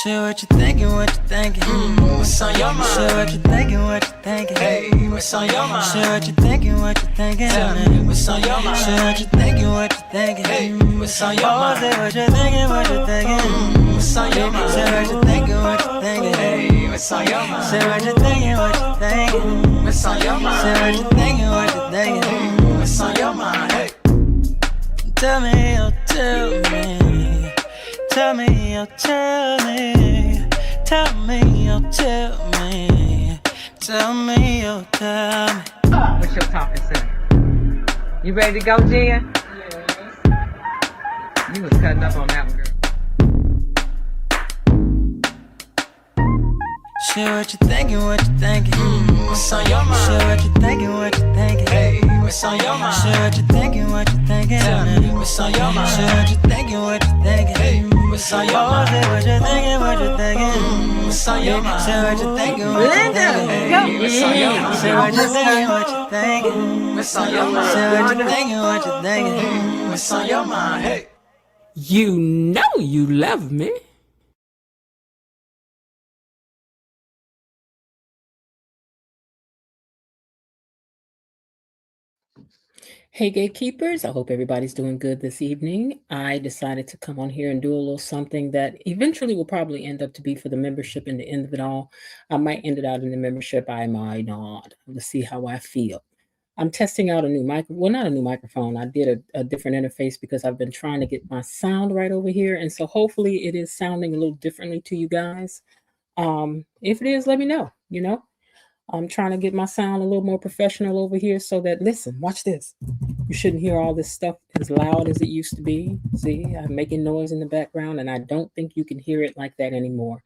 Share what you thinking, what you thinking. What's on your mind? Share what you thinking, what you thinking. Hey, what's on your mind? Share what you thinking, what you thinking. Tell me, what's on your mind? Share what you thinking, what you thinking. Hey, what's on your Oh, mind? say what you thinking, what you thinking. What's on your mind? Share what you thinking, what you thinking. Hey, what's on your mind? Share what you thinking, what you thinking. What's on your mind? Share what you thinking, what you thinking. What's on your mind? Hey, Tell me, oh, tell me. Tell me, oh, tell me. Tell me, oh, tell me. Tell me, oh, tell me. What's your talking to? You ready to go, Jen? You was cutting up on that one, girl. Share what you thinking, what you thinking. what's on your mind? Share what you thinking, what you thinking. Hey, what's on your mind? Share what you thinking, what you thinking. Tell me, what's on your mind? Share what you thinking, what you thinking. Hey, what's on your Oh, mind? say what you thinking, what you thinking. What's on your mind? Share what you thinking, what you thinking. Hey, what's on your mind? Share what you thinking, what you thinking. What's on your mind? Share what you thinking, what you thinking. What's on your mind? Hey. You know you love me. Hey, gatekeepers. I hope everybody's doing good this evening. I decided to come on here and do a little something that eventually will probably end up to be for the membership in the end of it all. I might end it out in the membership. I might not. Let's see how I feel. I'm testing out a new well, not a new microphone. I did a different interface because I've been trying to get my sound right over here. And so hopefully it is sounding a little differently to you guys. If it is, let me know, I'm trying to get my sound a little more professional over here so that, listen, watch this. You shouldn't hear all this stuff as loud as it used to be. See, I'm making noise in the background and I don't think you can hear it like that anymore.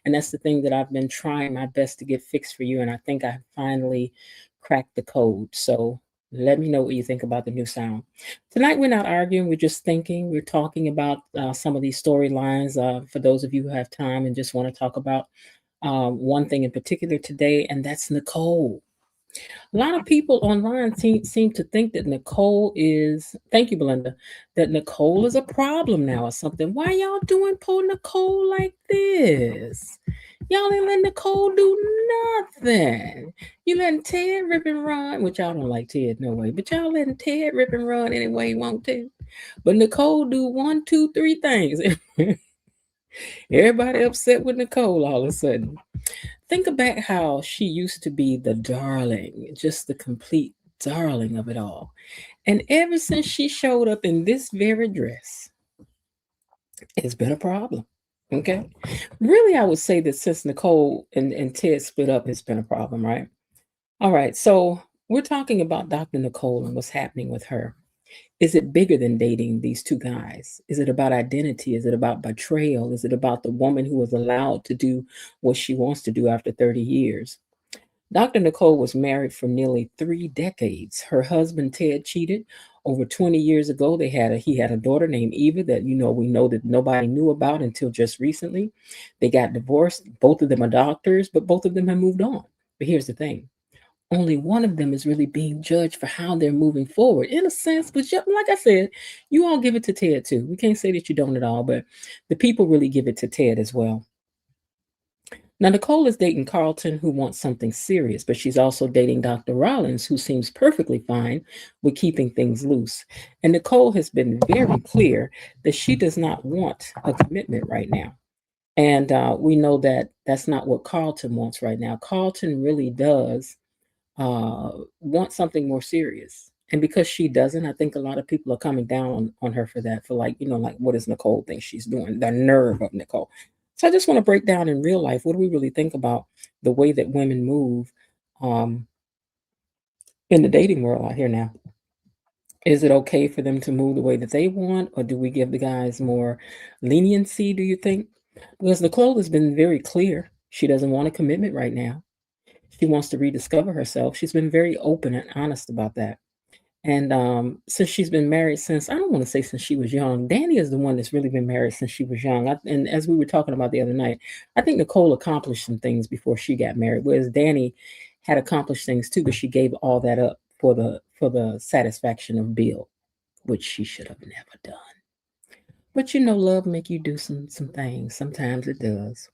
And that's the thing that I've been trying my best to get fixed for you. And I think I finally cracked the code. So let me know what you think about the new sound. Tonight, we're not arguing. We're just thinking. We're talking about some of these storylines for those of you who have time and just want to talk about one thing in particular today, and that's Nicole. A lot of people online seem to think that Nicole is, thank you, Belinda, that Nicole is a problem now or something. Why y'all doing poor Nicole like this? Y'all ain't letting Nicole do nothing. You letting Ted rip and run, which y'all don't like Ted, no way, but y'all letting Ted rip and run any way you want to. But Nicole do 1, 2, 3 things. Everybody upset with Nicole all of a sudden. Think about how she used to be the darling, just the complete darling of it all. And ever since she showed up in this very dress, it's been a problem. Okay. Really, I would say that since Nicole and Ted split up, it's been a problem, right? All right. So we're talking about Dr. Nicole and what's happening with her. Is it bigger than dating these two guys? Is it about identity? Is it about betrayal? Is it about the woman who was allowed to do what she wants to do after 30 years? Dr. Nicole was married for nearly 3 decades. Her husband, Ted, cheated over 20 years ago. He had a daughter named Eva that, we know that nobody knew about until just recently. They got divorced. Both of them are doctors, but both of them have moved on. But here's the thing. Only one of them is really being judged for how they're moving forward, in a sense. But like I said, you all give it to Ted too. We can't say that you don't at all, but the people really give it to Ted as well. Now, Nicole is dating Carlton, who wants something serious, but she's also dating Dr. Rollins, who seems perfectly fine with keeping things loose. And Nicole has been very clear that she does not want a commitment right now. And we know that that's not what Carlton wants right now. Carlton really does want something more serious. And because she doesn't, I think a lot of people are coming down on her for that, for like what does Nicole think she's doing? The nerve of Nicole. So I just want to break down in real life, what do we really think about the way that women move in the dating world out here now? Is it okay for them to move the way that they want, or do we give the guys more leniency, do you think? Because Nicole has been very clear. She doesn't want a commitment right now. She wants to rediscover herself. She's been very open and honest about that. And since she's been married since, I don't want to say since she was young, Danny is the one that's really been married since she was young. And as we were talking about the other night, I think Nicole accomplished some things before she got married, whereas Danny had accomplished things too, but she gave all that up for the satisfaction of Bill, which she should have never done. But love make you do some things. Sometimes it does.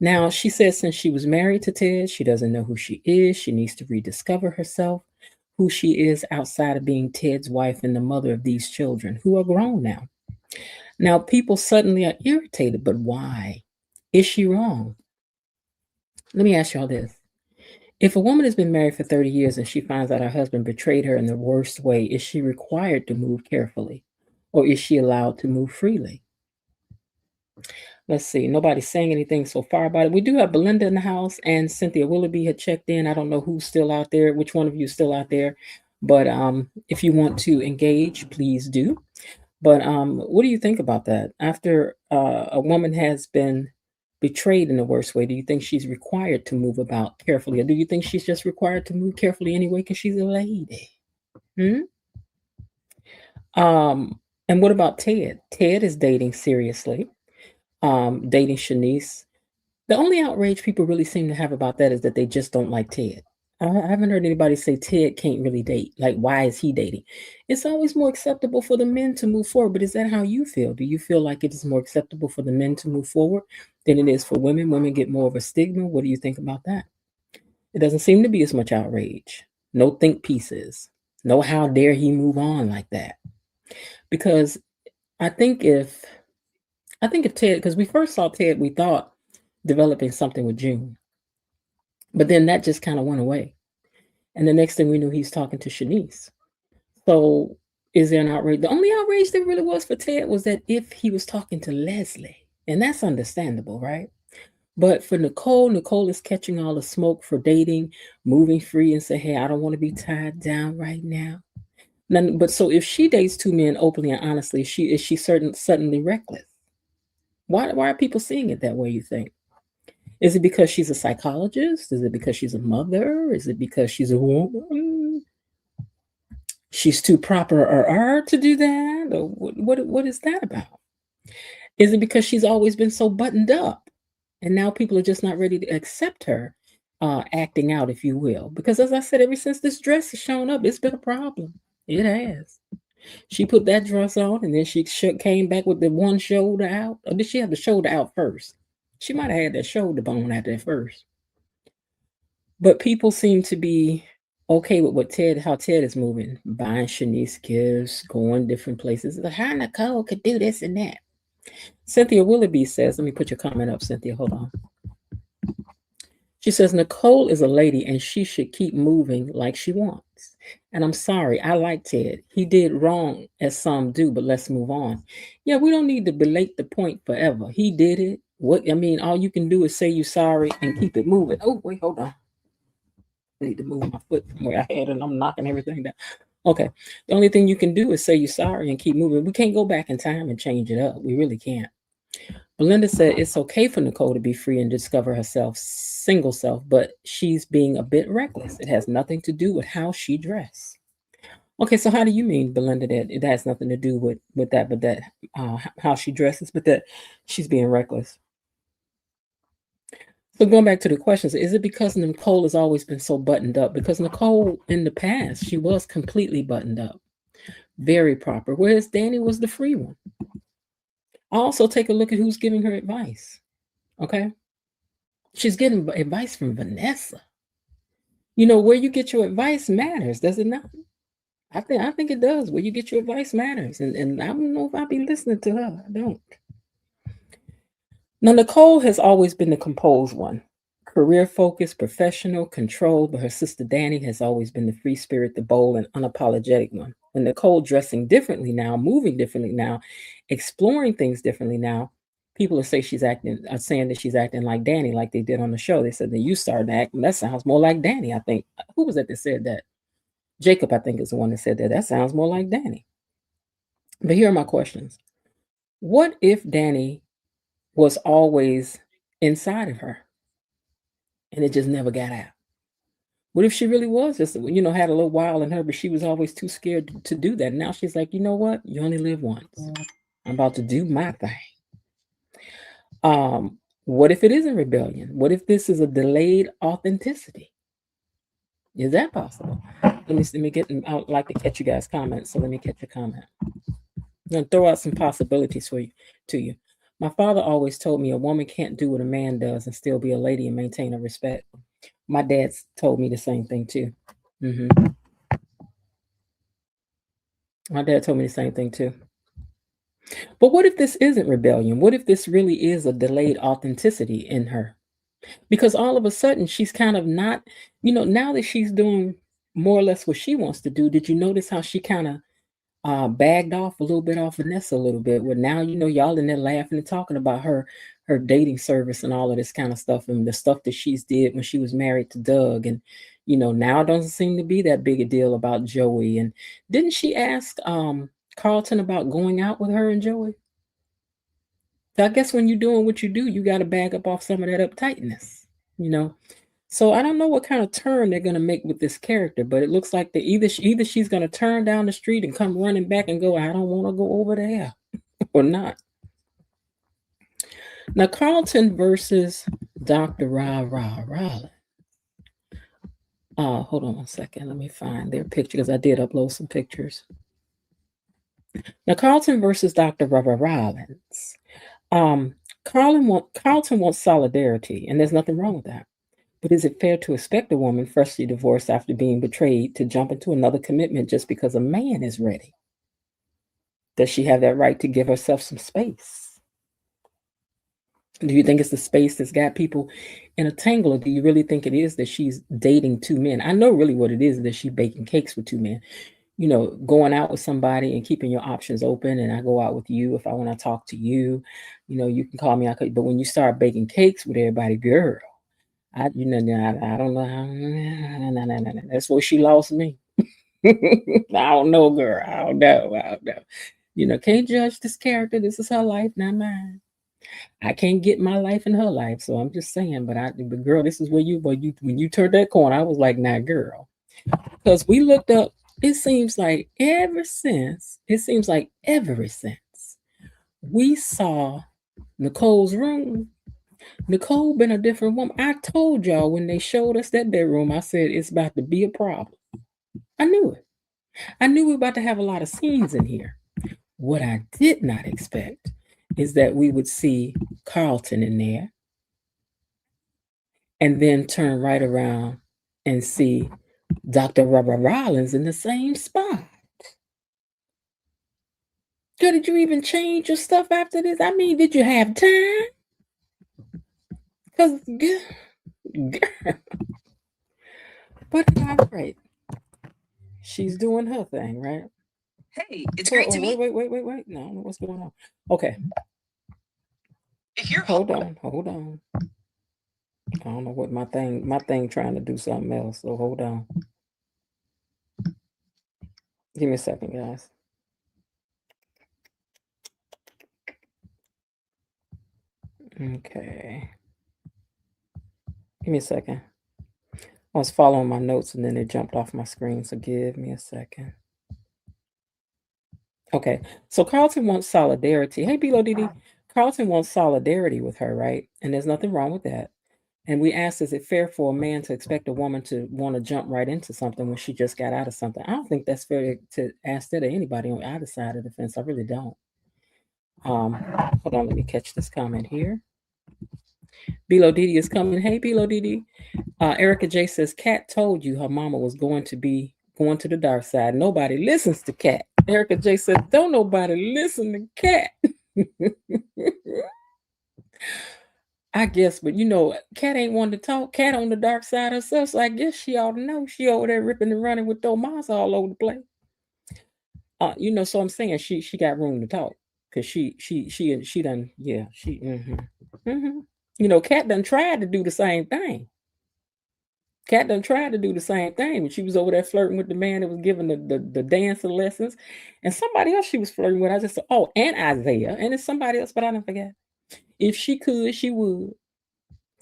Now, she says since she was married to Ted, she doesn't know who she is. She needs to rediscover herself, who she is outside of being Ted's wife and the mother of these children who are grown now. Now, people suddenly are irritated, but why? Is she wrong? Let me ask y'all this. If a woman has been married for 30 years and she finds out her husband betrayed her in the worst way, is she required to move carefully or is she allowed to move freely? Let's see. Nobody's saying anything so far about it. We do have Belinda in the house and Cynthia Willoughby had checked in. I don't know who's still out there, which one of you is still out there. But if you want to engage, please do. But what do you think about that? After a woman has been betrayed in the worst way, do you think she's required to move about carefully? Or do you think she's just required to move carefully anyway because she's a lady? And what about Ted? Ted is dating seriously, dating Shanice. The only outrage people really seem to have about that is that they just don't like Ted. I haven't heard anybody say Ted can't really date. Like, why is he dating? It's always more acceptable for the men to move forward. But is that how you feel? Do you feel like it is more acceptable for the men to move forward than it is for women? Women get more of a stigma. What do you think about that? It doesn't seem to be as much outrage. No think pieces. No how dare he move on like that. Because I think if Ted, because we first saw Ted, we thought developing something with June. But then that just kind of went away. And the next thing we knew, he's talking to Shanice. So is there an outrage? The only outrage there really was for Ted was that if he was talking to Leslie, and that's understandable, right? But for Nicole is catching all the smoke for dating, moving free, and say, hey, I don't want to be tied down right now. But so if she dates two men openly and honestly, is she suddenly reckless? Why are people seeing it that way, you think? Is it because she's a psychologist? Is it because she's a mother? Is it because she's a woman? She's too proper or to do that? Or what is that about? Is it because she's always been so buttoned up and now people are just not ready to accept her acting out, if you will? Because as I said, ever since this dress has shown up, it's been a problem. It has. She put that dress on and then she came back with the one shoulder out. Or did she have the shoulder out first? She might have had that shoulder bone out there first. But people seem to be okay with how Ted is moving, buying Shanice gifts, going different places. Like, how Nicole could do this and that. Cynthia Willoughby says, let me put your comment up, Cynthia. Hold on. She says, Nicole is a lady and she should keep moving like she wants. And I'm sorry, I like Ted. He did wrong as some do, but let's move on. Yeah, we don't need to belate the point forever. He did it. All you can do is say you're sorry and keep it moving. Oh, wait, hold on. I need to move my foot from where I had it and I'm knocking everything down. Okay. The only thing you can do is say you're sorry and keep moving. We can't go back in time and change it up. We really can't. Belinda said it's okay for Nicole to be free and discover herself, single self, but she's being a bit reckless. It has nothing to do with how she dressed. Okay, so how do you mean, Belinda, that it has nothing to do with that, but that how she dresses, but that she's being reckless? So going back to the questions, is it because Nicole has always been so buttoned up? Because Nicole in the past, she was completely buttoned up, very proper, whereas Danny was the free one. Also take a look at who's giving her advice. Okay. She's getting advice from Vanessa. Where you get your advice matters, does it not? I think it does. Where you get your advice matters. And I don't know if I'll be listening to her. I don't. Now, Nicole has always been the composed one. Career focused, professional, controlled, but her sister Danny has always been the free spirit, the bold and unapologetic one. And Nicole dressing differently now, moving differently now, exploring things differently now. People are saying that she's acting like Danny, like they did on the show. They said that you started acting. That sounds more like Danny, I think. Who was that said that? Jacob, I think, is the one that said that. That sounds more like Danny. But here are my questions. What if Danny was always inside of her and it just never got out? What if she really was just, had a little while in her, but she was always too scared to do that. Now she's like, you know what? You only live once. I'm about to do my thing. What if it is a rebellion? What if this is a delayed authenticity? Is that possible? Let me get. I'd like to catch you guys' comments. So let me catch your comment. I'm gonna throw out some possibilities for you to you. My father always told me a woman can't do what a man does and still be a lady and maintain her respect. My dad's told me the same thing too. Hmm. My dad told me the same thing too. But what if this isn't rebellion? What if this really is a delayed authenticity in her? Because all of a sudden she's kind of not, now that she's doing more or less what she wants to do, did you notice how she kind of bagged off a little bit off Vanessa a little bit? Where now y'all in there laughing and talking about her dating service and all of this kind of stuff and the stuff that she's did when she was married to Doug, and now it doesn't seem to be that big a deal about Joey. And didn't she ask Carlton about going out with her and Joey? So I guess when you're doing what you do, you got to bag up off some of that uptightness, you know. So I don't know what kind of turn they're gonna make with this character, but it looks like either she's gonna turn down the street and come running back and go, I don't want to go over there, or not. Now Carlton versus Dr. Raleigh. Hold on one second. Let me find their picture because I did upload some pictures. Now Carlton versus Dr. Rollins. Carlton wants solidarity, and there's nothing wrong with that. But is it fair to expect a woman freshly divorced after being betrayed to jump into another commitment just because a man is ready? Does she have that right to give herself some space? Do you think it's the space that's got people in a tangle, or do you really think it is that she's dating two men? I know really what it is that she's baking cakes with two men. Going out with somebody and keeping your options open, and I go out with you if I want to talk to you. You can call me out, but when you start baking cakes with everybody, girl, I don't know how. No. That's where she lost me. I don't know, girl. I don't know. Can't judge this character. This is her life, not mine. I can't get my life in her life, so I'm just saying. But girl, this is where when you turned that corner, I was like, nah, girl, because we looked up. It seems like ever since we saw Nicole's room. Nicole been a different woman. I told y'all when they showed us that bedroom, I said it's about to be a problem. I knew it. I knew we were about to have a lot of scenes in here. What I did not expect is that we would see Carlton in there and then turn right around and see Dr. Robert Rollins in the same spot. Girl, did you even change your stuff after this? I mean, did you have time? Because, girl, but that's great. She's doing her thing, right? Hey, it's great to meet. Wait. No, what's going on? Okay. If you're hold on. I don't know what my thing trying to do something else. So hold on. Give me a second, guys. Okay. Give me a second. I was following my notes and then it jumped off my screen. So give me a second. Okay. So Carlton wants solidarity. Hey, Bilo Didi. Carlton wants solidarity with her, right? And there's nothing wrong with that. And we asked, is it fair for a man to expect a woman to want to jump right into something when she just got out of something? I don't think that's fair to ask that of anybody on either side of the fence. I really don't. Hold on, let me catch this comment here. Bilo Didi is coming. Hey, Bilo Didi. Erica J says, Kat told you her mama was going to the dark side. Nobody listens to Kat. Erica J says, don't nobody listen to Kat. I guess, but Kat ain't one to talk. Kat on the dark side herself, so I guess she ought to know. She over there ripping and running with those moms all over the place. So I'm saying she got room to talk because she done, yeah, Kat done tried to do the same thing. Kat done tried to do the same thing when she was over there flirting with the man that was giving the dancing lessons, and somebody else she was flirting with. I just said, and Isaiah, and it's somebody else, but I didn't forget. If she could, she would.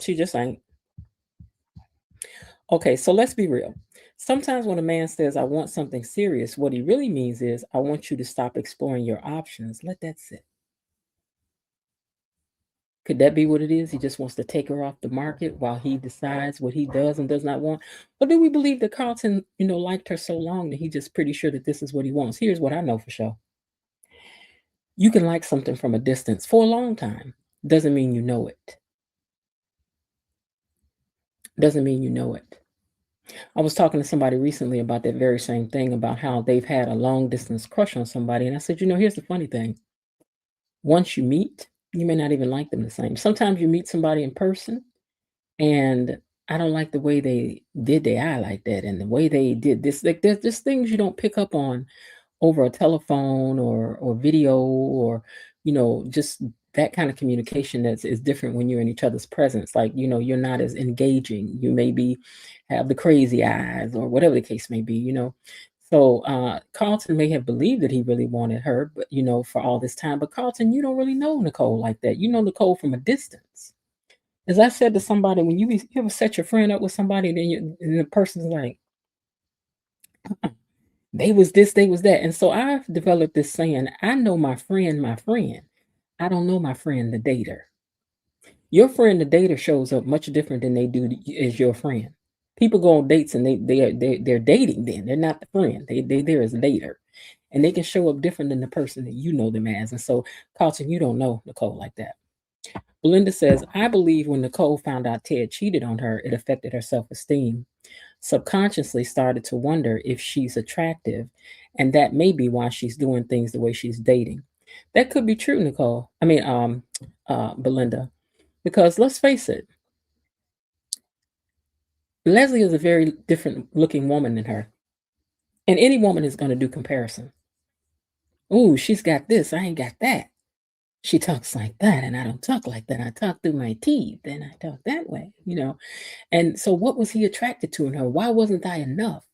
She just ain't. Okay, so let's be real. Sometimes when a man says, I want something serious, what he really means is, I want you to stop exploring your options. Let that sit. Could that be what it is? He just wants to take her off the market while he decides what he does and does not want? Or do we believe that Carlton, liked her so long that he's just pretty sure that this is what he wants? Here's what I know for sure. You can like something from a distance for a long time. Doesn't mean you know it. Doesn't mean you know it. I was talking to somebody recently about that very same thing, about how they've had a long distance crush on somebody. And I said, here's the funny thing. Once you meet, you may not even like them the same. Sometimes you meet somebody in person and I don't like the way they did their eye like that and the way they did this. Like there's just things you don't pick up on over a telephone or video or just that kind of communication that is different when you're in each other's presence. Like you're not as engaging. You maybe have the crazy eyes or whatever the case may be. So Carlton may have believed that he really wanted her, but for all this time. But Carlton, you don't really know Nicole like that. You know Nicole from a distance. As I said to somebody, when you ever set your friend up with somebody, and the person's like, they was this, they was that. And so I've developed this saying, I know my friend. I don't know my friend, the dater. Your friend, the dater, shows up much different than they do as your friend. People go on dates and they're dating then. They're not the friend. They there as a dater. And they can show up different than the person that you know them as. And so, Carlton, you don't know Nicole like that. Belinda says, I believe when Nicole found out Ted cheated on her, it affected her self-esteem. Subconsciously started to wonder if she's attractive, and that may be why she's doing things the way she's dating. That could be true, Nicole. Belinda, because let's face it, Leslie is a very different looking woman than her, and any woman is going to do comparison. Oh, she's got this, I ain't got that. She talks like that, and I don't talk like that. I talk through my teeth, and I talk that way, And so, what was he attracted to in her? Why wasn't I enough?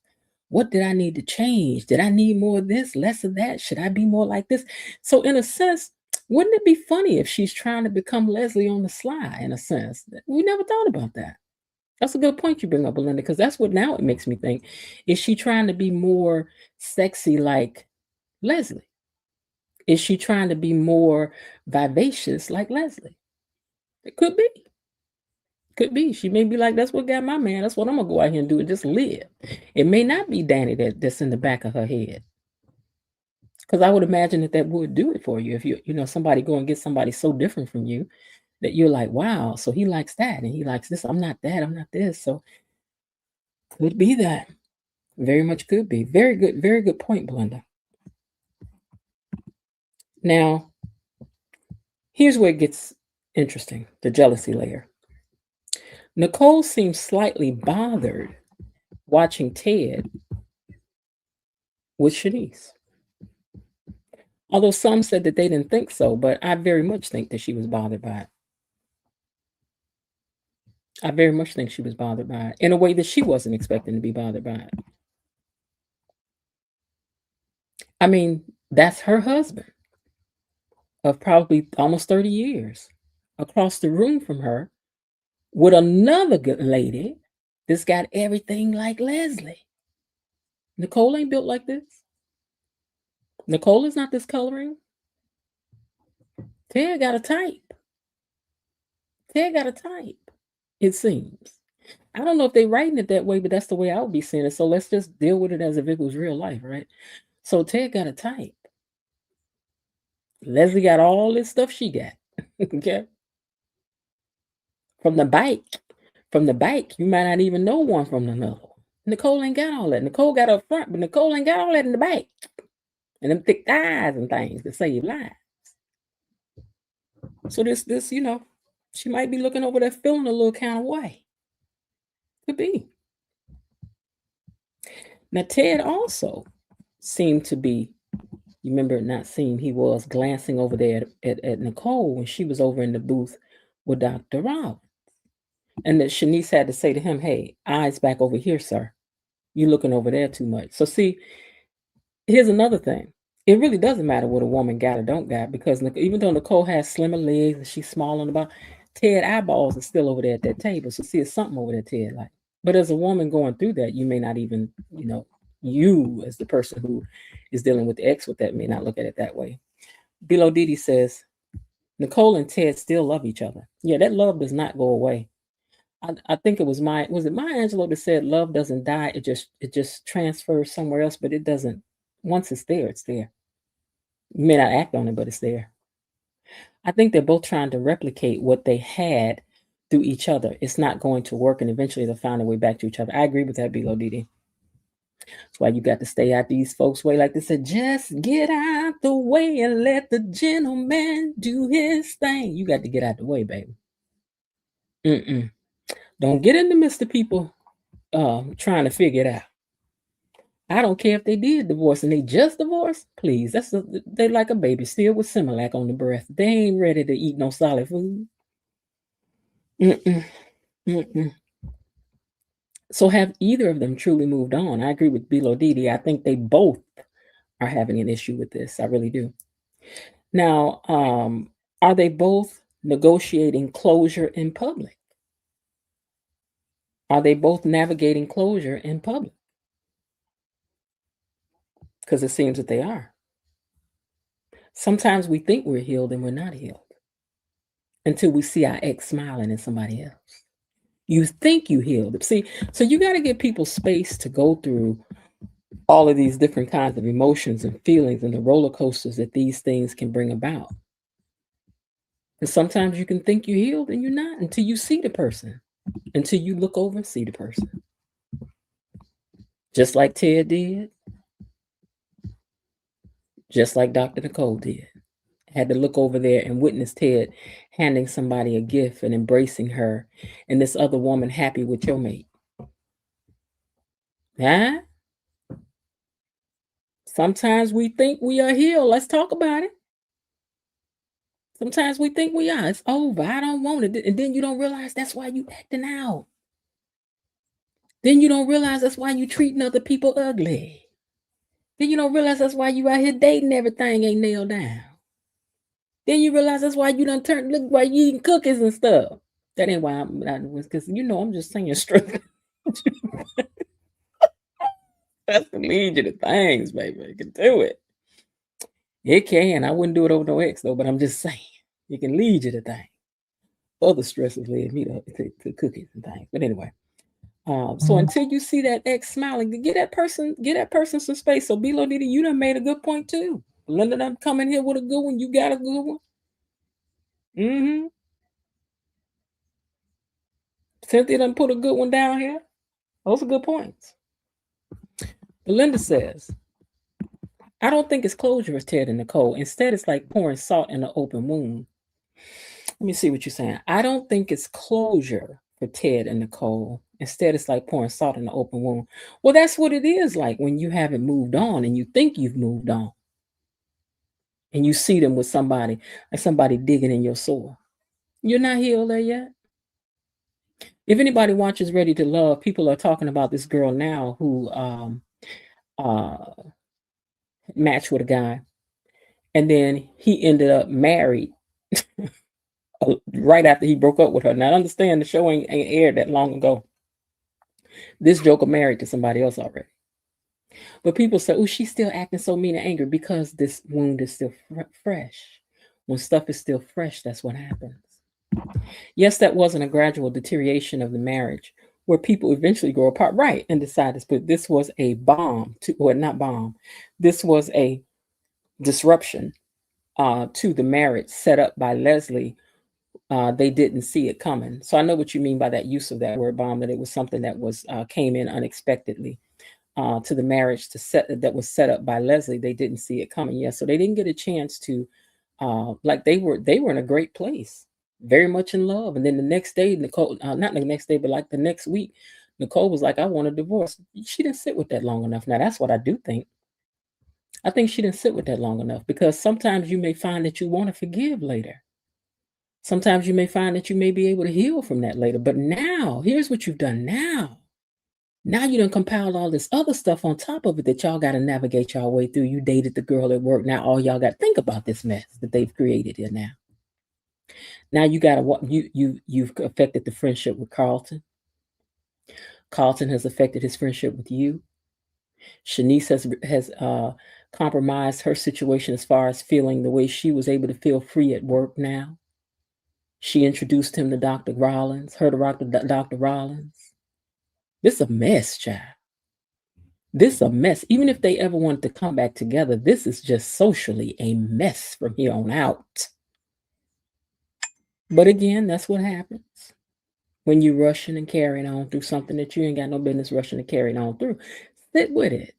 What did I need to change? Did I need more of this, less of that? Should I be more like this? So, in a sense, wouldn't it be funny if she's trying to become Leslie on the sly, in a sense? We never thought about that. That's a good point you bring up, Belinda, because that's what now it makes me think. Is she trying to be more sexy like Leslie? Is she trying to be more vivacious like Leslie? It could be. Could be. She may be like, that's what got my man. That's what I'm going to go out here and do and just live. It may not be Danny that's in the back of her head. Because I would imagine that would do it for you. If somebody go and get somebody so different from you that you're like, wow, so he likes that and he likes this. I'm not that. I'm not this. So could be that. Very much could be. Very good point, Belinda. Now, here's where it gets interesting, the jealousy layer. Nicole seems slightly bothered watching Ted with Shanice. Although some said that they didn't think so, but I very much think that she was bothered by it. I very much think she was bothered by it in a way that she wasn't expecting to be bothered by it. I mean, that's her husband of probably almost 30 years across the room from her with another good lady that's got everything like Leslie. Nicole ain't built like this. Nicole is not this coloring. Ted got a type. It seems. I don't know if they're writing it that way, but that's the way I would be seeing it. So let's just deal with it as if it was real life, right? So Ted got a type. Leslie got all this stuff she got. Okay. From the bike, you might not even know one from another. Nicole ain't got all that. Nicole got up front, but Nicole ain't got all that in the back. And them thick thighs and things that save lives. So this, she might be looking over there feeling a little kind of way. Could be. Now, Ted also seemed to be, you remember not seeing, he was glancing over there at Nicole when she was over in the booth with Dr. Rollins. And that Shanice had to say to him, hey, eyes back over here, sir. You're looking over there too much. So see, here's another thing. It really doesn't matter what a woman got or don't got, because even though Nicole has slimmer legs and she's small on the bottom, Ted eyeballs are still over there at that table. So see, it's something over there, Ted like. But as a woman going through that, you may not even, you as the person who is dealing with the ex with that may not look at it that way. Below Didi says, Nicole and Ted still love each other. Yeah, that love does not go away. I think it was Maya Angelou that said love doesn't die. It just transfers somewhere else, but it doesn't. Once it's there, it's there. You may not act on it, but it's there. I think they're both trying to replicate what they had through each other. It's not going to work, and eventually they'll find their way back to each other. I agree with that, Bilo Didi. That's why you got to stay out these folks' way. Like they said, just get out the way and let the gentleman do his thing. You got to get out the way, baby. Don't get in the midst of people trying to figure it out. I don't care if they did divorce and they just divorced. Please, they like a baby still with Similac on the breath. They ain't ready to eat no solid food. So have either of them truly moved on? I agree with Bilo Didi. I think they both are having an issue with this. I really do. Now, are they both negotiating closure in public? Are they both navigating closure in public? Because it seems that they are. Sometimes we think we're healed and we're not healed until we see our ex smiling at somebody else. You think you healed. See, so you got to give people space to go through all of these different kinds of emotions and feelings and the roller coasters that these things can bring about. And sometimes you can think you're healed and you're not until you see the person, until you look over and see the person. Just like Ted did, just like Dr. Nicole did. Had to look over there and witness Ted handing somebody a gift and embracing her, and this other woman happy with your mate. Huh? Sometimes we think we are healed. Let's talk about it. Sometimes we think we are. It's over. I don't want it. And then you don't realize that's why you acting out. Then you don't realize that's why you treating other people ugly. Then you don't realize that's why you out here dating everything ain't nailed down. Then you realize that's why you done turned, look why you eating cookies and stuff. That ain't why I'm because I'm just saying straight. That's to lead you to things, baby. You can do it. It can. I wouldn't do it over no ex though, but I'm just saying it can lead you to things. Other stresses led me to cookies and things. But anyway, so until you see that ex smiling, get that person some space. So Bilo Didi, you done made a good point too. Linda done come in here with a good one. You got a good one. Cynthia done put a good one down here. Those are good points. Belinda says, I don't think it's closure with Ted and Nicole. Instead, it's like pouring salt in an open wound. Let me see what you're saying. I don't think it's closure for Ted and Nicole. Instead, it's like pouring salt in an open wound. Well, that's what it is like when you haven't moved on and you think you've moved on. And you see them with somebody, like somebody digging in your soul. You're not healed there yet. If anybody watches Ready to Love, people are talking about this girl now who matched with a guy. And then he ended up married right after he broke up with her. Now, I understand the show ain't aired that long ago. This joker married to somebody else already. But people say, oh, she's still acting so mean and angry because this wound is still fresh. When stuff is still fresh, that's what happens. Yes, that wasn't a gradual deterioration of the marriage where people eventually grow apart, right, and decide this. But this was a this was a disruption to the marriage set up by Leslie. They didn't see it coming. So I know what you mean by that use of that word bomb, that it was something that was came in unexpectedly to the marriage that was set up by Leslie. They didn't see it coming. Yeah, so they didn't get a chance to like they were in a great place, very much in love. And then the next day, Nicole, not the next day, but like the next week, Nicole was like, I want a divorce. She didn't sit with that long enough. Now that's what I do think. I think she didn't sit with that long enough, because sometimes you may find that you want to forgive later. Sometimes you may find that you may be able to heal from that later. But now, here's what you've done now. Now you done compiled all this other stuff on top of it that y'all got to navigate y'all way through. You dated the girl at work. Now all y'all got to think about this mess that they've created here now. Now you got to, you've affected the friendship with Carlton. Carlton has affected his friendship with you. Shanice has compromised her situation as far as feeling the way she was able to feel free at work now. She introduced him to Dr. Rollins, her to Dr. Rollins. This is a mess, child. This is a mess. Even if they ever wanted to come back together, this is just socially a mess from here on out. But again, that's what happens when you rushing and carrying on through something that you ain't got no business rushing and carrying on through. Sit with it.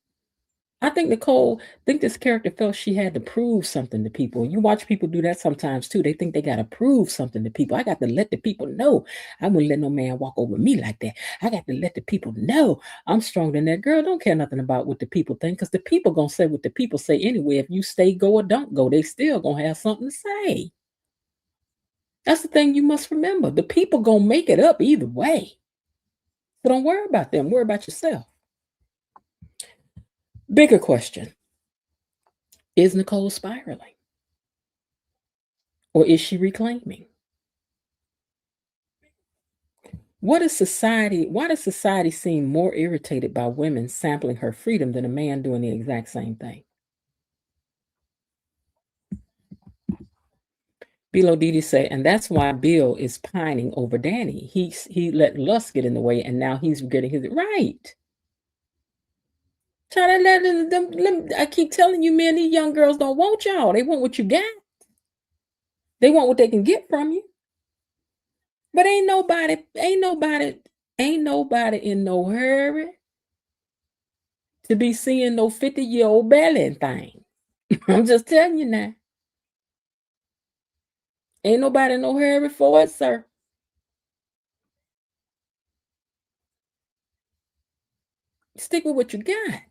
I think this character felt she had to prove something to people. You watch people do that sometimes too. They think they got to prove something to people. I got to let the people know. I wouldn't let no man walk over me like that. I got to let the people know I'm stronger than that. Girl, don't care nothing about what the people think, because the people going to say what the people say anyway. If you stay, go, or don't go, they still going to have something to say. That's the thing you must remember. The people going to make it up either way. So don't worry about them. Worry about yourself. Bigger question. Is Nicole spiraling? Or is she reclaiming? Why does society seem more irritated by women sampling her freedom than a man doing the exact same thing? Bill O'Didi say, and that's why Bill is pining over Danny. He let lust get in the way, and now he's getting his right. I keep telling you, man, these young girls don't want y'all. They want what you got. They want what they can get from you. But ain't nobody in no hurry to be seeing no 50-year-old belly thing. I'm just telling you now. Ain't nobody in no hurry for it, sir. Stick with what you got.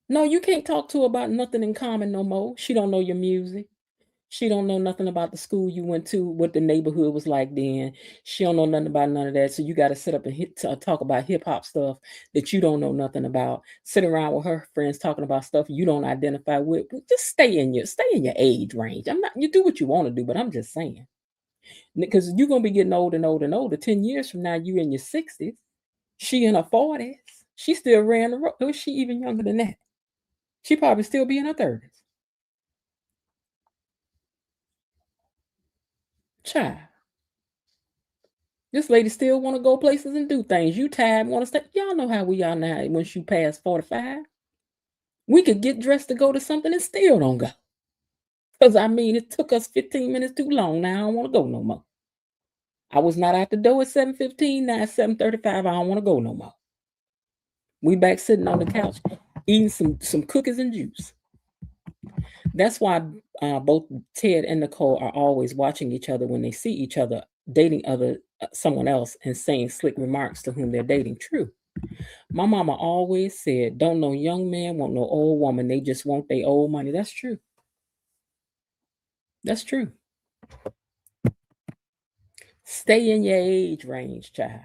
No, you can't talk to her about nothing in common no more. She don't know your music. She don't know nothing about the school you went to, what the neighborhood was like then. She don't know nothing about none of that. So you got to sit up and talk about hip hop stuff that you don't know nothing about. Sit around with her friends talking about stuff you don't identify with. Just stay in your age range. You do what you want to do, but I'm just saying. Because you're gonna be getting older and older and older. 10 years from now, you in your 60s. She in her 40s. She still ran the road. Or is she even younger than that? She probably still be in her 30s. Child. This lady still want to go places and do things. You tired, want to stay. Y'all know how we are now once you pass 45. We could get dressed to go to something and still don't go. Because, it took us 15 minutes too long. Now I don't want to go no more. I was not out the door at 7:15. Now at 7:35, I don't want to go no more. We back sitting on the couch eating some cookies and juice. That's why both Ted and Nicole are always watching each other when they see each other dating someone else and saying slick remarks to whom they're dating. True. My mama always said, don't no young man want no old woman. They just want their old money. That's true. That's true. Stay in your age range, child.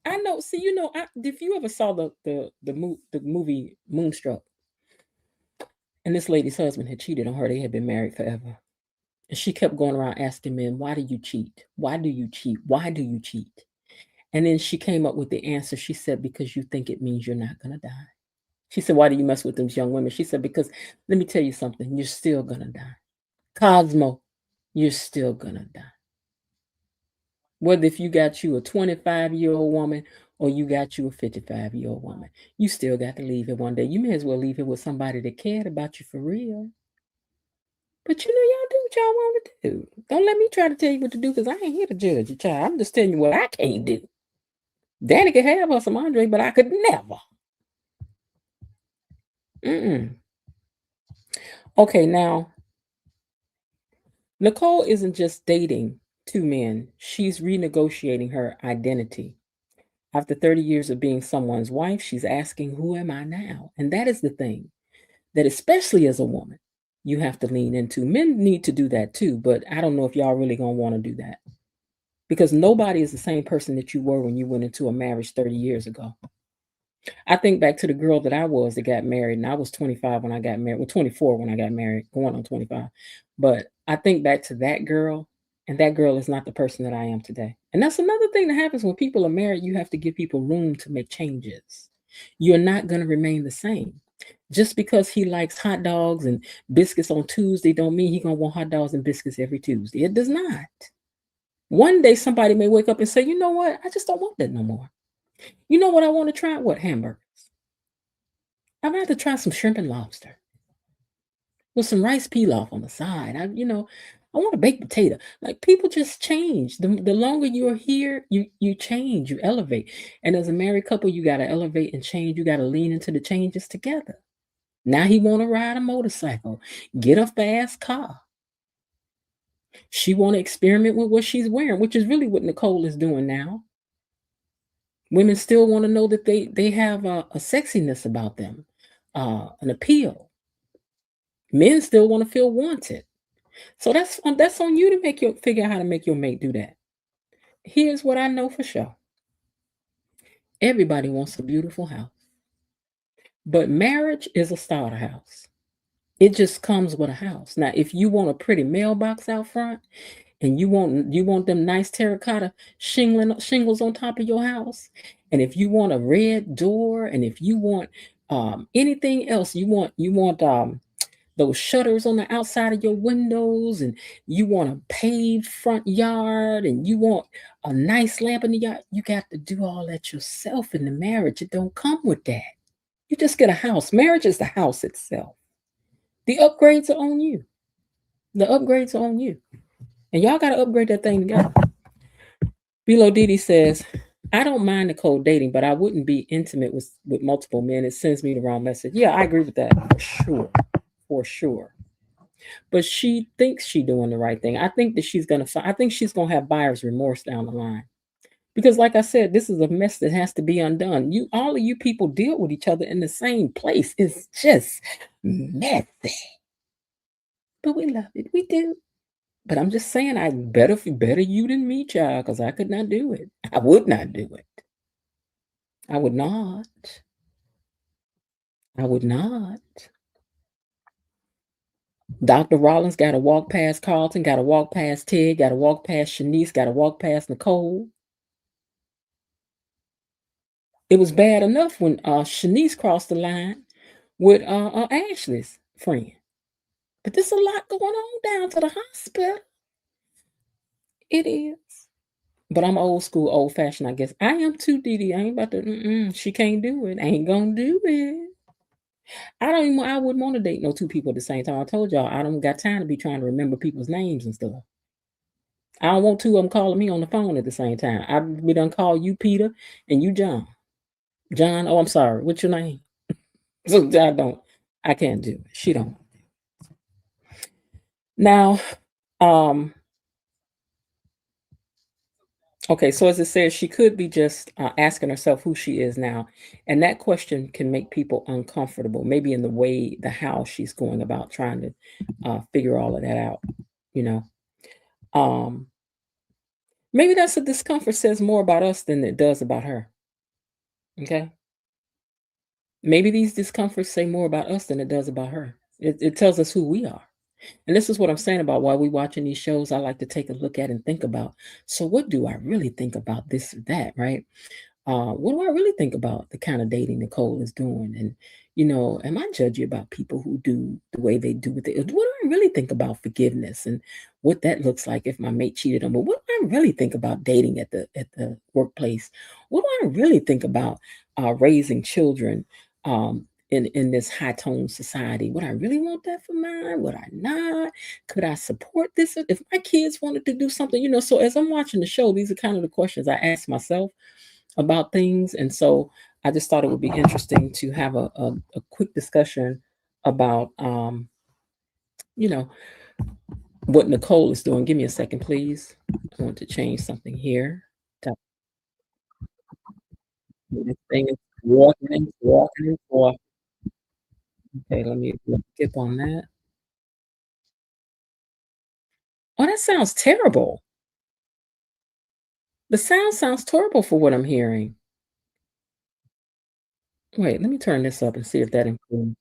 I know. See, if you ever saw the movie Moonstruck, and this lady's husband had cheated on her, they had been married forever. And she kept going around asking men, why do you cheat? Why do you cheat? Why do you cheat? And then she came up with the answer. She said, because you think it means you're not going to die. She said, why do you mess with those young women? She said, because let me tell you something. You're still going to die. Cosmo, you're still going to die. Whether if you got you a 25-year-old woman or you got you a 55-year-old woman, you still got to leave here one day. You may as well leave here with somebody that cared about you for real. But y'all do what y'all want to do. Don't let me try to tell you what to do, because I ain't here to judge your child. I'm just telling you what I can't do. Danny could have her some Andre, but I could never. Okay, now, Nicole isn't just dating two men. She's renegotiating her identity. After 30 years of being someone's wife, she's asking, who am I now? And that is the thing that, especially as a woman, you have to lean into. Men need to do that too, but I don't know if y'all really gonna want to do that, because nobody is the same person that you were when you went into a marriage 30 years ago. I think back to the girl that I was that got married, and I was 25 when I got married. Well, 24 when I got married, going on 25. But I think back to that girl, and that girl is not the person that I am today. And that's another thing that happens when people are married. You have to give people room to make changes. You're not going to remain the same. Just because he likes hot dogs and biscuits on Tuesday don't mean he's going to want hot dogs and biscuits every Tuesday. It does not. One day somebody may wake up and say, you know what? I just don't want that no more. You know what I want to try? What hamburgers? I'd rather try some shrimp and lobster with some rice pilaf on the side. I want a baked potato. Like people just change. The longer you're here, you change, you elevate. And as a married couple, you gotta elevate and change. You gotta lean into the changes together. Now he wanna ride a motorcycle, get a fast car. She wanna experiment with what she's wearing, which is really what Nicole is doing now. Women still want to know that they have a sexiness about them, an appeal. Men still want to feel wanted. So that's on you to figure out how to make your mate do that. Here's what I know for sure. Everybody wants a beautiful house. But marriage is a starter house. It just comes with a house. Now, if you want a pretty mailbox out front and you want them nice terracotta shingles on top of your house, and if you want a red door, and if you want anything else, you want those shutters on the outside of your windows, and you want a paved front yard, and you want a nice lamp in the yard, you got to do all that yourself in the marriage. It don't come with that. You just get a house. Marriage is the house itself. The upgrades are on you. The upgrades are on you. And y'all got to upgrade that thing together. Bilo Didi says, I don't mind Nicole dating, but I wouldn't be intimate with multiple men. It sends me the wrong message. Yeah, I agree with that for sure. For sure. But she thinks she's doing the right thing. I think that she's going to have buyer's remorse down the line. Because like I said, this is a mess that has to be undone. All of you people deal with each other in the same place. It's just messy. But we love it. We do. But I'm just saying, better you than me, child, because I could not do it. I would not do it. I would not. I would not. Dr. Rollins got to walk past Carlton, got to walk past Ted, got to walk past Shanice, got to walk past Nicole. It was bad enough when Shanice crossed the line with Ashley's friend. But there's a lot going on down to the hospital. It is. But I'm old school, old fashioned, I guess. I am too, Didi. I ain't about to, she can't do it. Ain't gonna do it. I wouldn't want to date no two people at the same time. I told y'all, I don't got time to be trying to remember people's names and stuff. I don't want two of them calling me on the phone at the same time. We done call you Peter and you John. John, oh, I'm sorry. What's your name? So I can't do it. She don't. Now, okay, so as it says, she could be just asking herself who she is now. And that question can make people uncomfortable, maybe in how she's going about trying to figure all of that out, maybe that's a discomfort says more about us than it does about her. Okay? Maybe these discomforts say more about us than it does about her. It tells us who we are. And this is what I'm saying about while we're watching these shows, I like to take a look at and think about, so what do I really think about this or that, right? What do I really think about the kind of dating Nicole is doing? And, am I judgy about people who do the way they do it? What do I really think about forgiveness and what that looks like if my mate cheated on me? What do I really think about dating at the workplace? What do I really think about raising children in this high tone society? Would I really want that for mine? Would I not? Could I support this if my kids wanted to do something? So as I'm watching the show, these are kind of the questions I ask myself about things. And so I just thought it would be interesting to have a quick discussion about what Nicole is doing. Give me a second, please. I want to change something here. This thing is walking. Okay, let me skip on that. Oh, that sounds terrible. The sound sounds terrible for what I'm hearing. Wait, let me turn this up and see if that improves.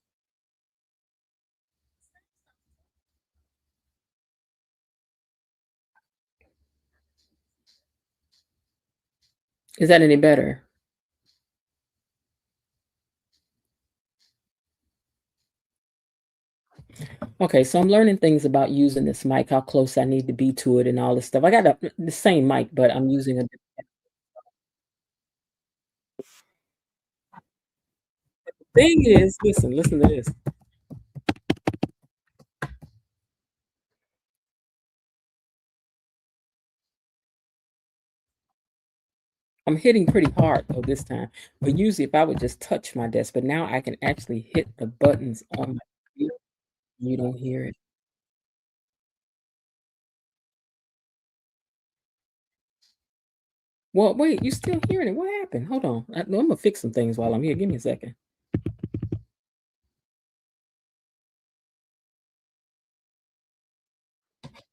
Is that any better? Okay, so I'm learning things about using this mic, how close I need to be to it and all this stuff. I got the same mic, but I'm using a thing is, listen to this. I'm hitting pretty hard though this time. But usually if I would just touch my desk, but now I can actually hit the buttons on my computer. You don't hear it. Well, wait, you still hearing it? What happened? Hold on. I'm gonna fix some things while I'm here. Give me a second.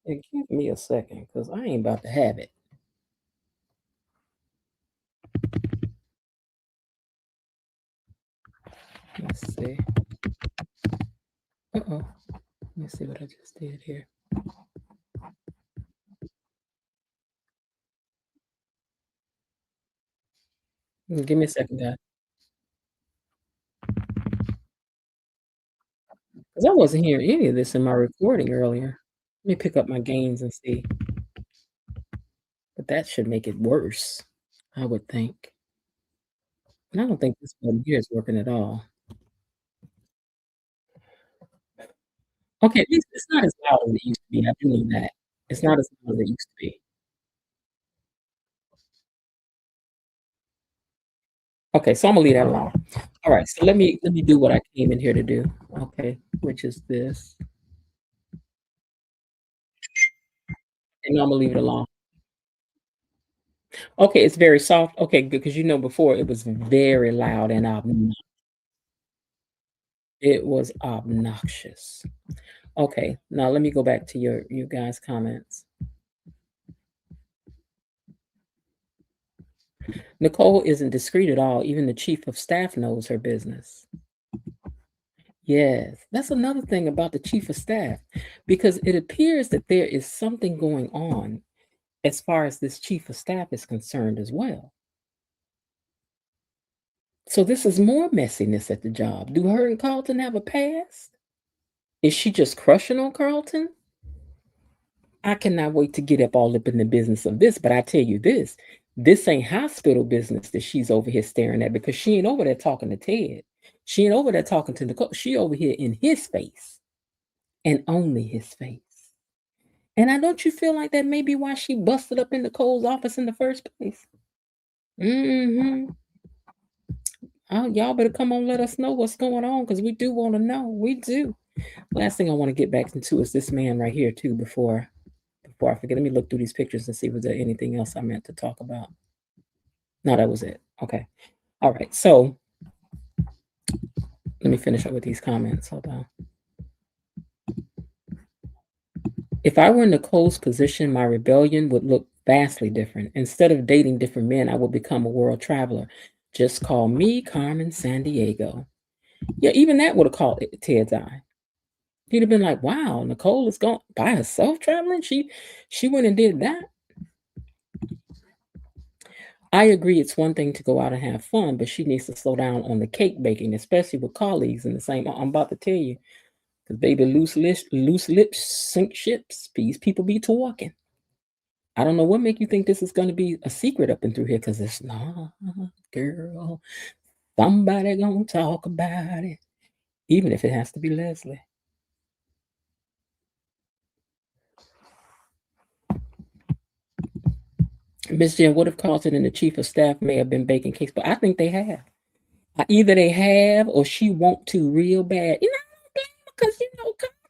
Hey, give me a second, because I ain't about to have it. Let's see. Uh-oh. Let me see what I just did here. Give me a second, guys. Because I wasn't hearing any of this in my recording earlier. Let me pick up my gains and see. But that should make it worse, I would think. And I don't think this button here is working at all. Okay, at least it's not as loud as it used to be. I do know that. It's not as loud as it used to be. Okay, so I'm gonna leave that alone. All right, so let me do what I came in here to do. Okay, which is this. And I'm gonna leave it alone. Okay, it's very soft. Okay, good, because you know before it was very loud and it was obnoxious. Okay, now let me go back to you guys' comments. Nicole isn't discreet at all. Even the chief of staff knows her business. Yes, that's another thing about the chief of staff, because it appears that there is something going on as far as this chief of staff is concerned as well. So this is more messiness at the job. Do her and Carlton have a past? Is she just crushing on Carlton? I cannot wait to get up in the business of this, but I tell you this ain't hospital business that she's over here staring at, because she ain't over there talking to Ted. She ain't over there talking to Nicole. She over here in his face and only his face. And don't you feel like that may be why she busted up in Nicole's office in the first place? Mm-hmm. Oh, y'all better come on, let us know what's going on, because we do want to know. We do. Last thing I want to get back into is this man right here too, before I forget. Let me look through these pictures and see was there anything else I meant to talk about. No, that was it. Okay. All right. So let me finish up with these comments. Hold on. If I were in Nicole's position, my rebellion would look vastly different. Instead of dating different men, I would become a world traveler. Just call me Carmen Sandiego. Yeah, even that would have caught Ted's eye. He'd have been like, wow, Nicole is going by herself traveling. She went and did that. I agree it's one thing to go out and have fun, but she needs to slow down on the cake baking, especially with colleagues in the same. I'm about to tell you, because baby, loose lips sink ships. These people be talking. I don't know what make you think this is going to be a secret up and through here, because it's not, girl. Somebody gonna talk about it, even if it has to be Leslie. Miss Jen, what if Carlton and the chief of staff may have been baking cakes? But I think they have. Either they have, or she want to real bad. You know, because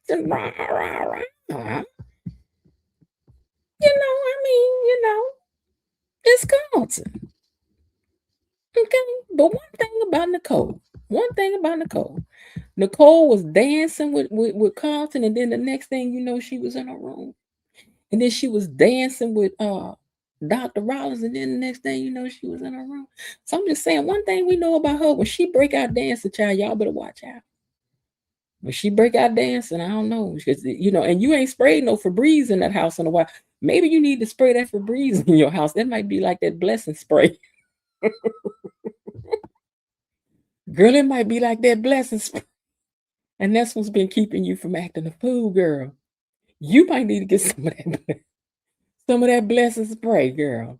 Carlton, rah, rah, rah. It's Carlton. Okay, but one thing about Nicole, Nicole was dancing with Carlton, and then the next thing you know, she was in her room, and then she was dancing with Dr. Rollins, and then the next thing you know, she was in her room. So I'm just saying, one thing we know about her, when she break out dancing, child, y'all better watch out. When she break out dancing, I don't know, because and you ain't sprayed no Febreze in that house in a while. Maybe you need to spray that Febreze in your house. That might be like that blessing spray. Girl, it might be like that blessing spray. And that's what's been keeping you from acting a fool, girl. You might need to get some of that blessing spray, girl.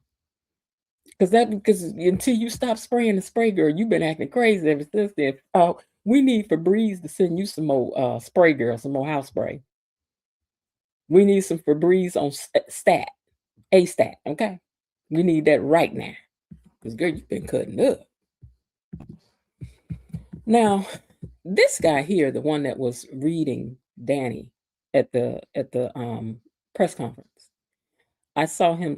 Because until you stop spraying the spray, girl, you've been acting crazy ever since then. We need Febreze to send you some more spray, girl, some more house spray. We need some Febreze on A stat, okay? We need that right now. Because girl, you've been cutting up. Now, this guy here, the one that was reading Danny at the press conference, I saw him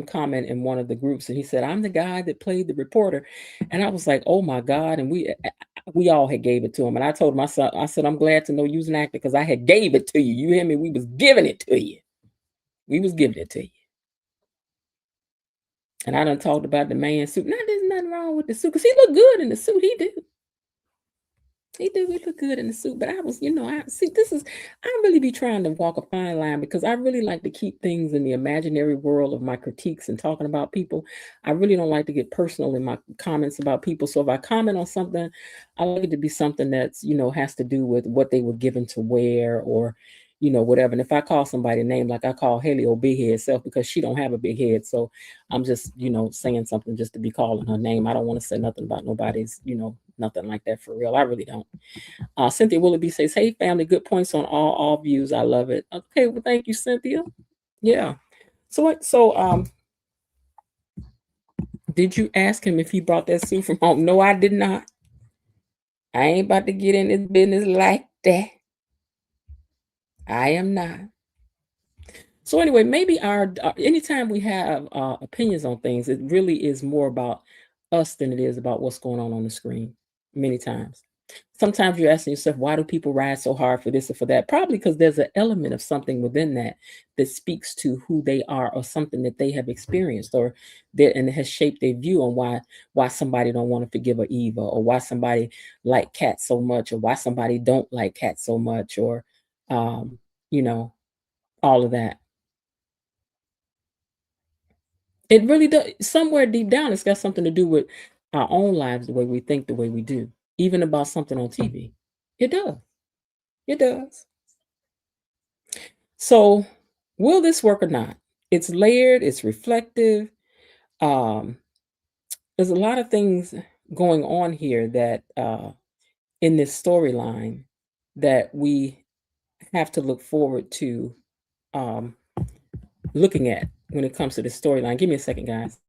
comment in one of the groups, and he said, "I'm the guy that played the reporter," and I was like, "Oh my God!" And we all had gave it to him, and I told him, I said, "I'm glad to know you was an actor because I had gave it to you. You hear me? We was giving it to you. We was giving it to you." And I done talked about the man suit. Now there's nothing wrong with the suit because he looked good in the suit. He did. He look good in the suit, but I was, I really be trying to walk a fine line because I really like to keep things in the imaginary world of my critiques and talking about people. I really don't like to get personal in my comments about people. So if I comment on something, I like it to be something that's, has to do with what they were given to wear or, whatever. And if I call somebody a name, like I call Haley old big head self because she don't have a big head. So I'm just, saying something just to be calling her name. I don't want to say nothing about nobody's, nothing like that for real. I really don't. Cynthia Willoughby says, "Hey family, good points on all views. I love it." Okay, well, thank you, Cynthia. Yeah. So did you ask him if he brought that suit from home? No, I did not. I ain't about to get in this business like that. I am not. So anyway, maybe anytime we have opinions on things, it really is more about us than it is about what's going on the screen. Many times. Sometimes you're asking yourself, why do people ride so hard for this or for that? Probably because there's an element of something within that speaks to who they are or something that they have experienced and it has shaped their view on why somebody don't want to forgive a Eva or why somebody like cats so much or why somebody don't like cats so much or, all of that. It really does. Somewhere deep down, it's got something to do with our own lives, the way we think, the way we do, even about something on TV. It does. It does. So, will this work or not? It's layered, it's reflective. There's a lot of things going on here that in this storyline that we have to look forward to looking at when it comes to the storyline. Give me a second, guys.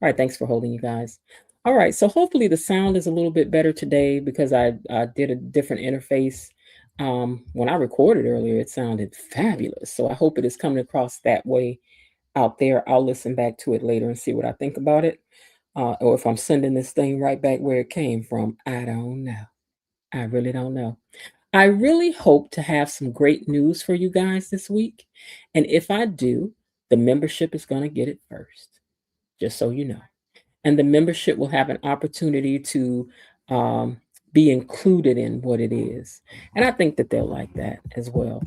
All right, thanks for holding, you guys. All right, so hopefully the sound is a little bit better today because I did a different interface. When I recorded earlier, it sounded fabulous. So I hope it is coming across that way out there. I'll listen back to it later and see what I think about it. Or if I'm sending this thing right back where it came from, I don't know. I really don't know. I really hope to have some great news for you guys this week. And if I do, the membership is going to get it first, just so you know. And the membership will have an opportunity to be included in what it is. And I think that they'll like that as well.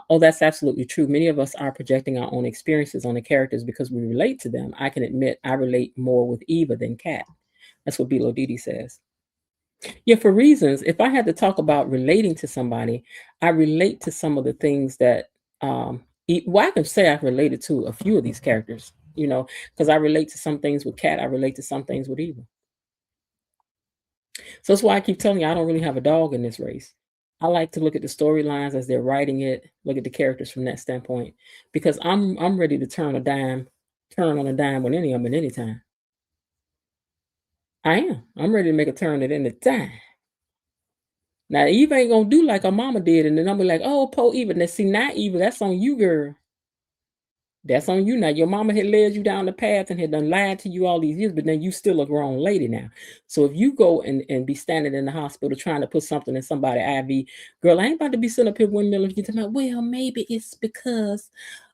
That's absolutely true. Many of us are projecting our own experiences on the characters because we relate to them. I can admit I relate more with Eva than Kat. That's what Bilo Didi says. Yeah, for reasons. If I had to talk about relating to somebody, I relate to some of the things that, I can say I've related to a few of these characters, because I relate to some things with Kat, I relate to some things with Eva. So that's why I keep telling you, I don't really have a dog in this race. I like to look at the storylines as they're writing it, look at the characters from that standpoint, because I'm ready to turn on a dime with any of them at any time. I am. I'm ready to make a turn at any time. Now Eve ain't gonna do like her mama did, and then I'm be like, "Oh, poor Eva." Now see, not Eva. That's on you, girl. That's on you now. Your mama had led you down the path and had done lied to you all these years, but then you still a grown lady now. So if you go and be standing in the hospital trying to put something in somebody's IV, girl, I ain't about to be sitting up here windmilling. You talking about, well, maybe it's because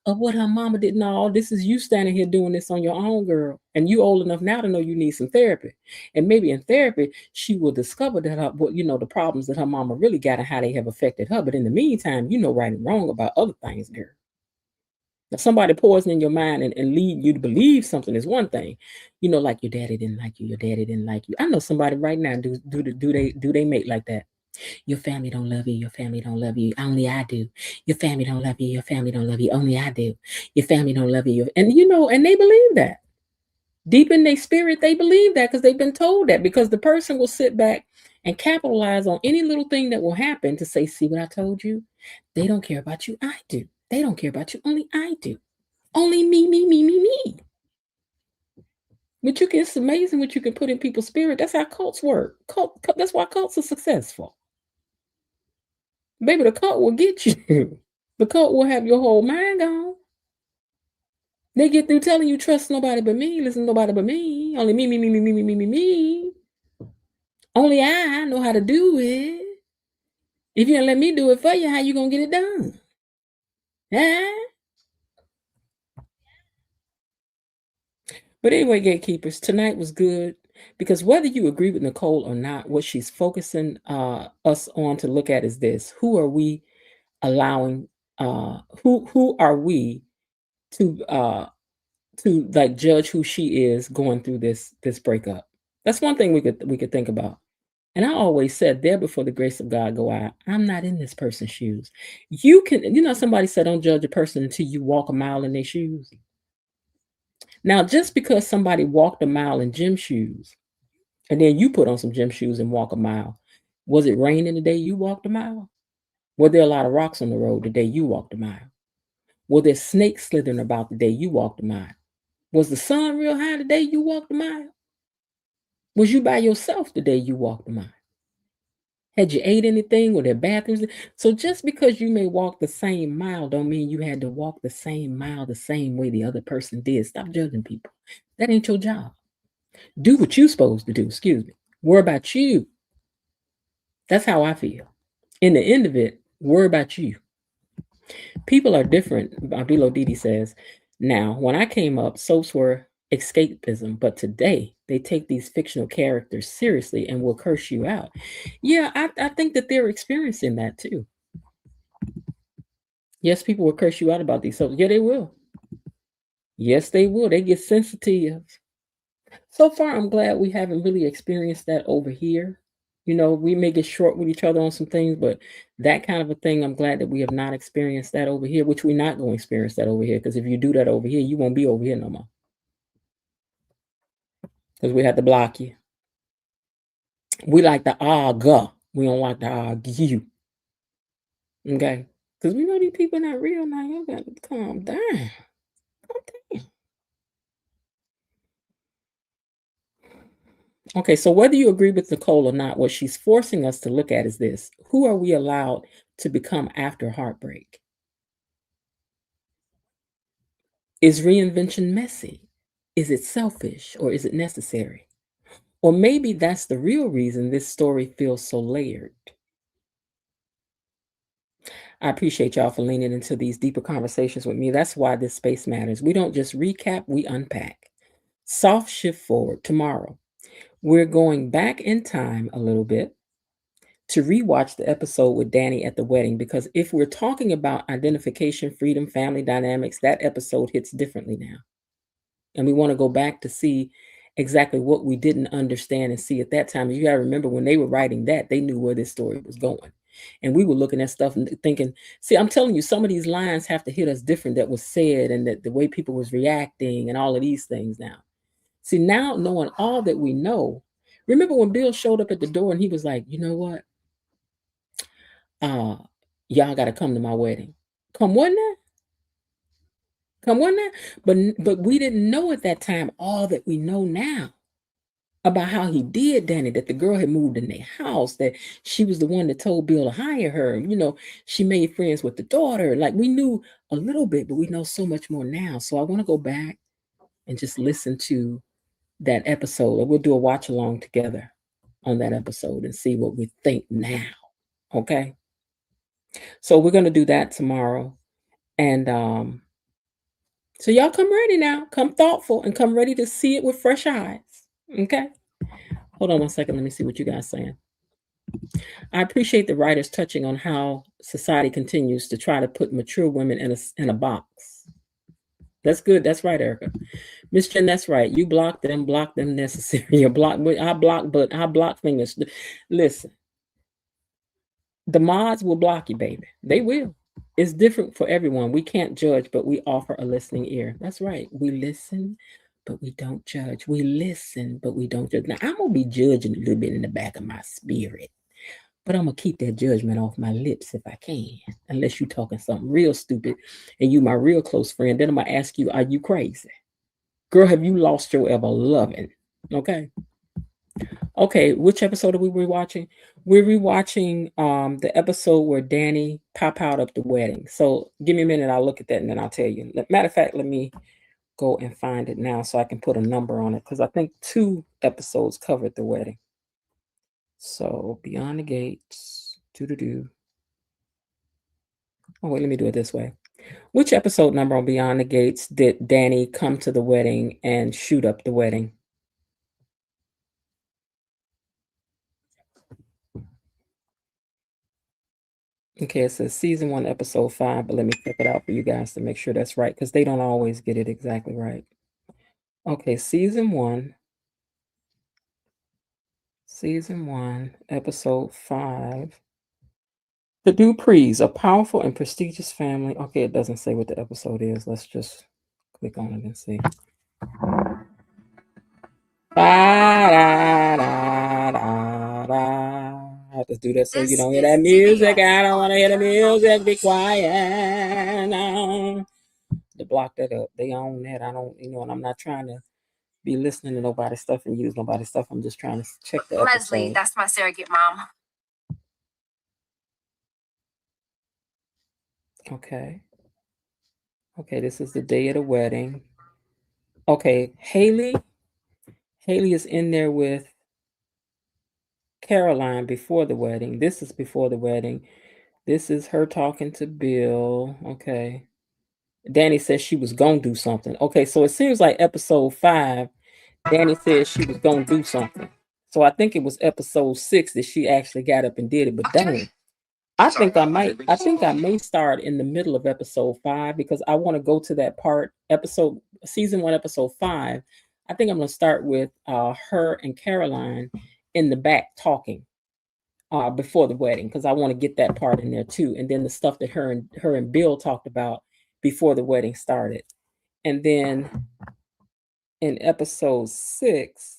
of what her mama did. No, this is you standing here doing this on your own, girl. And you old enough now to know you need some therapy. And maybe in therapy, she will discover that her, the problems that her mama really got and how they have affected her. But in the meantime, you know right and wrong about other things, girl. If somebody poisoning your mind and lead you to believe something is one thing, like your daddy didn't like you, your daddy didn't like you. I know somebody right now do they make like that? Your family don't love you, your family don't love you, only I do. Your family don't love you, your family don't love you, only I do. Your family don't love you, and and they believe that. Deep in their spirit, they believe that because they've been told that, because the person will sit back and capitalize on any little thing that will happen to say, see what I told you? They don't care about you, I do. They don't care about you, only I do. Only me, me, me, me, me. But it's amazing what you can put in people's spirit. That's how cults work. That's why cults are successful. Baby, the cult will get you. The cult will have your whole mind gone. They get through telling you, trust nobody but me, listen to nobody but me. Only me, me, me, me, me, me, me, me, me. Only I know how to do it. If you don't let me do it for you, how you gonna get it done? Huh? But anyway, gatekeepers, tonight was good because whether you agree with Nicole or not, what she's focusing us on to look at is this: who are we allowing? Who are we to like judge who she is going through this breakup? That's one thing we could think about. And I always said, there before the grace of God go out, I'm not in this person's shoes. You can, somebody said, don't judge a person until you walk a mile in their shoes. Now, just because somebody walked a mile in gym shoes, and then you put on some gym shoes and walk a mile, was it raining the day you walked a mile? Were there a lot of rocks on the road the day you walked a mile? Were there snakes slithering about the day you walked a mile? Was the sun real high the day you walked a mile? Was you by yourself the day you walked a mile? Had you ate anything? Were there bathrooms? So just because you may walk the same mile don't mean you had to walk the same mile the same way the other person did. Stop judging people. That ain't your job. Do what you're supposed to do. Excuse me. Worry about you. That's how I feel. In the end of it, worry about you. People are different. Bilo Didi says, now, when I came up, soaps were escapism, but today they take these fictional characters seriously and will curse you out. Yeah, I think that they're experiencing that too. Yes, people will curse you out about these soaps. Yeah, they will. Yes, they will. They get sensitive. So far, I'm glad we haven't really experienced that over here. We may get short with each other on some things, but that kind of a thing, I'm glad that we have not experienced that over here, which we're not going to experience that over here. Because if you do that over here, you won't be over here no more. Because we have to block you. We like the argue. We don't like to argue. Okay? Because we know these people not real now. You got to calm down. Calm down. Okay, so whether you agree with Nicole or not, what she's forcing us to look at is this: who are we allowed to become after heartbreak? Is reinvention messy? Is it selfish, or is it necessary? Or maybe that's the real reason this story feels so layered. I appreciate y'all for leaning into these deeper conversations with me. That's why this space matters. We don't just recap, we unpack. Soft shift forward tomorrow. We're going back in time a little bit to rewatch the episode with Danny at the wedding, because if we're talking about identification, freedom, family dynamics, that episode hits differently now. And we want to go back to see exactly what we didn't understand and see at that time. You got to remember, when they were writing that, they knew where this story was going. And we were looking at stuff and thinking, see, I'm telling you, some of these lines have to hit us different that was said, and that the way people was reacting and all of these things now. See, now knowing all that we know, remember when Bill showed up at the door and he was like, you know what? Y'all got to come to my wedding. Come one night. Come one night. But we didn't know at that time all that we know now. about how he did Danny, that the girl had moved in their house, that she was the one that told Bill to hire her. You know, she made friends with the daughter. Like, we knew a little bit, but we know so much more now. So I want to go back and just listen to that episode, or we'll do a watch along together on that episode and see what we think now. Okay. So we're going to do that tomorrow. And so y'all come ready now. Come thoughtful and come ready to see it with fresh eyes. Okay. Hold on one second. Let me see what you guys saying. I appreciate the writers touching on how society continues to try to put mature women in a box. That's good. That's right, Erica. Miss Jen, that's right. You block them necessary. You block, I block fingers. Listen, the mods will block you, baby. They will. It's different for everyone. We can't judge, but we offer a listening ear. That's right. We listen, but we don't judge. We listen, but we don't judge. Now, I'm going to be judging a little bit in the back of my spirit, but I'm going to keep that judgment off my lips if I can, unless you're talking something real stupid and you my real close friend. Then I'm going to ask you, are you crazy? Girl, have you lost your ever loving? Okay. Okay, which episode are we rewatching? We're rewatching the episode where Danny pop out of the wedding. So give me a minute, I'll look at that and then I'll tell you. Matter of fact, let me go and find it now so I can put a number on it, because I think 2 episodes covered the wedding. So Beyond the Gates, doo-doo-doo. Oh, wait, let me do it this way. Which episode number on Beyond the Gates did Danny come to the wedding and shoot up the wedding? Okay, it says season 1, episode 5, but let me check it out for you guys to make sure that's right, because they don't always get it exactly right. Okay, season 1, episode 5. The Duprees, a powerful and prestigious family. Okay, it doesn't say what the episode is. Let's just click on it and see. I have to do that so you don't hear that music. I don't want to hear the music. Be quiet. No. To block that up. They own that. I don't, and I'm not trying to be listening to nobody's stuff and use nobody's stuff. I'm just trying to check the episode. Leslie, that's my surrogate mom. Okay. Okay, this is the day of the wedding. Okay, Haley is in there with Caroline before the wedding. This is before the wedding. This is her talking to Bill. Okay. Danny says she was going to do something. Okay, so it seems like episode 5, Danny said she was going to do something. So I think it was episode 6 that she actually got up and did it. But dang, I think I may start in the middle of episode 5, because I want to go to that part, season 1, episode 5. I think I'm going to start with her and Caroline in the back talking before the wedding, because I want to get that part in there too. And then the stuff that her and Bill talked about before the wedding started. And then in episode 6,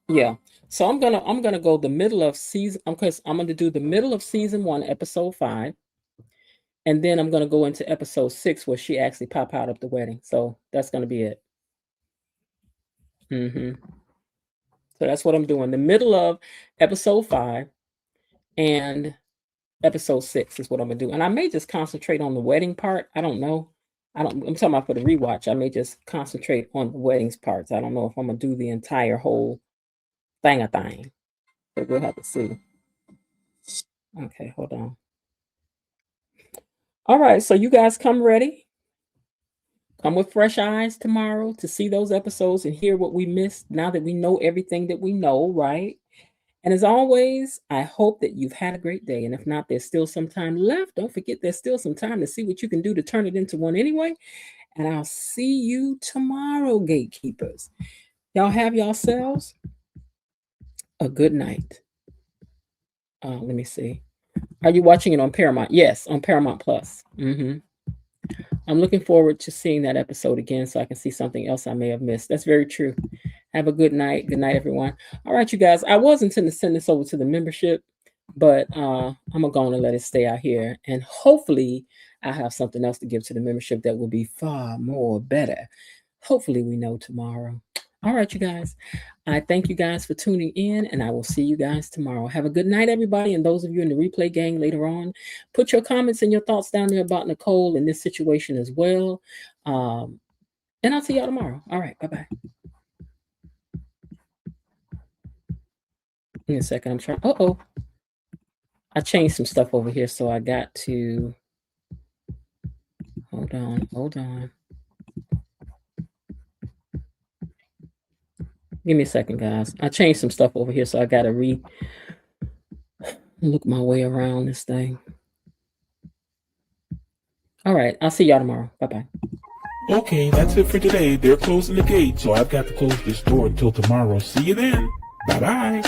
yeah. So I'm gonna go the middle of season. I'm gonna do the middle of season 1, episode 5, and then I'm gonna go into episode 6 where she actually pop out of the wedding. So that's gonna be it. So that's what I'm doing. The middle of episode 5 and episode 6 is what I'm gonna do. And I may just concentrate on the wedding part. I don't know. I'm talking about for the rewatch. I may just concentrate on the weddings parts. I don't know if I'm gonna do the entire whole thing. But we'll have to see. Okay, hold on. All right, so you guys come ready. Come with fresh eyes tomorrow to see those episodes and hear what we missed now that we know everything that we know, right? And as always, I hope that you've had a great day. And if not, there's still some time left. Don't forget, there's still some time to see what you can do to turn it into one anyway. And I'll see you tomorrow, gatekeepers. Y'all have yourselves a good night. Let me see. Are you watching it on Paramount? Yes, on Paramount Plus. I'm looking forward to seeing that episode again so I can see something else I may have missed. That's very true. Have a good night. Good night, everyone. All right, you guys. I was intending to send this over to the membership, but I'm going to go on and let it stay out here. And hopefully I have something else to give to the membership that will be far more better. Hopefully we know tomorrow. All right, you guys. I thank you guys for tuning in, and I will see you guys tomorrow. Have a good night, everybody. And those of you in the replay gang later on, put your comments and your thoughts down there about Nicole in this situation as well. And I'll see y'all tomorrow. All right. Bye-bye. In a second, I'm trying. Uh-oh. I changed some stuff over here, so I got to... Hold on. Give me a second, guys. I changed some stuff over here, so I got to look my way around this thing. All right. I'll see y'all tomorrow. Bye-bye. Okay, that's it for today. They're closing the gate, so I've got to close this door until tomorrow. See you then. Bye-bye.